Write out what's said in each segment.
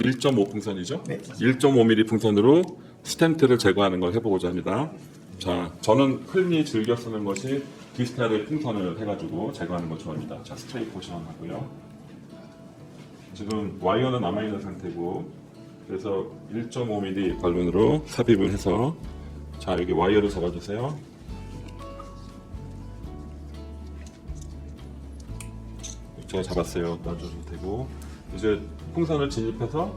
1.5 풍선이죠? 네. 1.5mm 풍선으로 스텐트를 제거하는 걸 해보고자 합니다. 자, 저는 흔히 즐겨 쓰는 것이 디스타르 풍선을 해가지고 제거하는 걸 좋아합니다. 자, 스트레이 포션 하고요. 지금 와이어는 남아있는 상태고, 그래서 1.5mm 발론으로 삽입을 해서, 자, 여기 와이어를 잡아주세요. 제가 잡았어요. 놔줘도 되고, 이제 풍선을 진입해서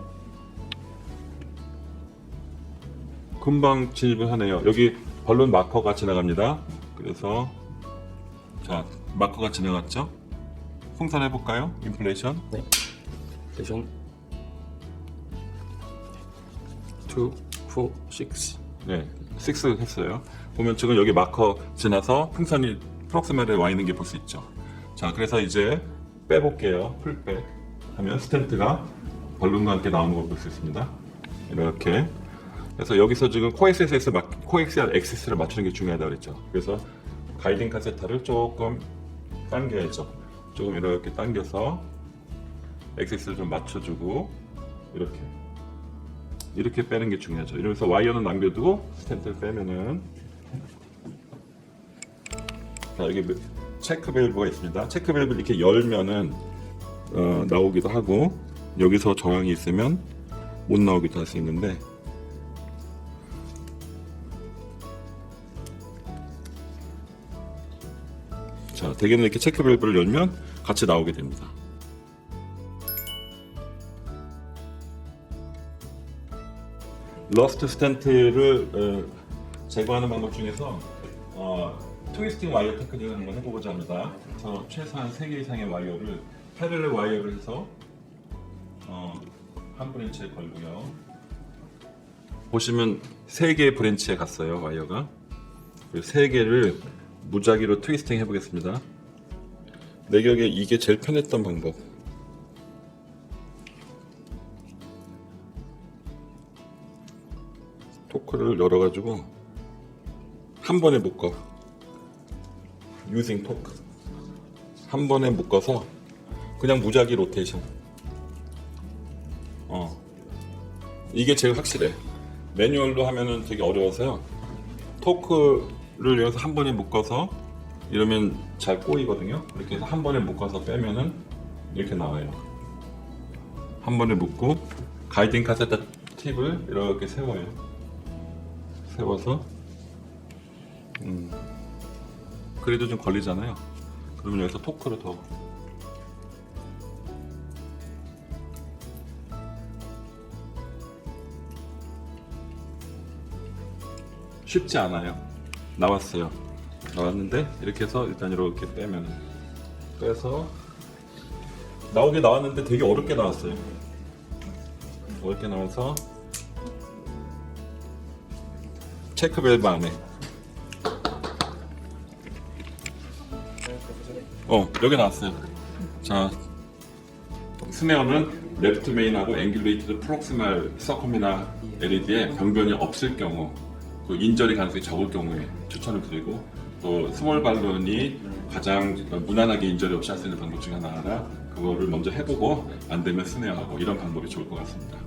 금방 진입을 하네요. 여기 발론 마커가 지나갑니다. 그래서 자, 마커가 지나갔죠? 풍선 해볼까요? 인플레이션. 네. 레션 2, 4, 6. 네, 6 했어요. 보면 지금 여기 마커 지나서 풍선이 프록시말에 와 있는 게 볼 수 있죠. 자, 그래서 이제 빼볼게요. 풀백 하면 스텐트가 발론과 함께 나오는 걸 볼 수 있습니다. 이렇게. 그래서 여기서 지금 코엑시알 엑시스를 맞추는 게 중요하다고 그랬죠. 그래서 가이딩 카세타를 조금 당겨야죠. 조금 이렇게 당겨서 엑시스를 좀 맞춰주고 이렇게 빼는 게 중요하죠. 이러면서 와이어는 남겨두고 스텐트를 빼면은, 자, 여기 체크 밸브가 있습니다. 체크 밸브 이렇게 열면은 나오기도 하고, 여기서 저항이 있으면 못 나오기도 할 수 있는데, 자, 대개는 이렇게 체크 밸브를 열면 같이 나오게 됩니다. 러스트 스텐트를 제거하는 방법 중에서 트위스팅 와이어 테크닉을 한번 해보고자 합니다. 그래서 최소한 3개 이상의 와이어를 패럴렐 와이어를 해서 한 브랜치에 걸고요. 보시면 3개의 브랜치에 갔어요, 와이어가. 3개를 무작위로 트위스팅 해보겠습니다. 내 기억에 이게 제일 편했던 방법. 토크를 열어가지고 한 번에 묶어. 유징 토크. 한 번에 묶어서 그냥 무작위 로테이션. 이게 제일 확실해. 매뉴얼로 하면은 되게 어려워서요. 토크를 여기서 한 번에 묶어서 이러면 잘 꼬이거든요. 이렇게 해서 한 번에 묶어서 빼면은 이렇게 나와요. 한 번에 묶고 가이딩 카세타 팁을 이렇게 세워요. 세워서 그래도 좀 걸리잖아요. 그러면 여기서 토크를 더 쉽지 않아요. 나왔어요. 나왔는데 이렇게 해서 일단 이렇게 빼면은, 빼서 나오게 나왔는데 되게 어렵게 나왔어요. 어렵게 나와서 체크 밸브 안에 여기 나왔어요. 자, 스네어는 레프트 메인하고 앵귤레이티드 프록시말 서커미나 LED에 병변이 없을 경우, 그 인절이 가능성이 적을 경우에 추천을 드리고, 또 스몰 발론이 가장 무난하게 인절이 없이 할 수 있는 방법 중에 하나라 그거를 먼저 해보고 안 되면 스네어하고 이런 방법이 좋을 것 같습니다.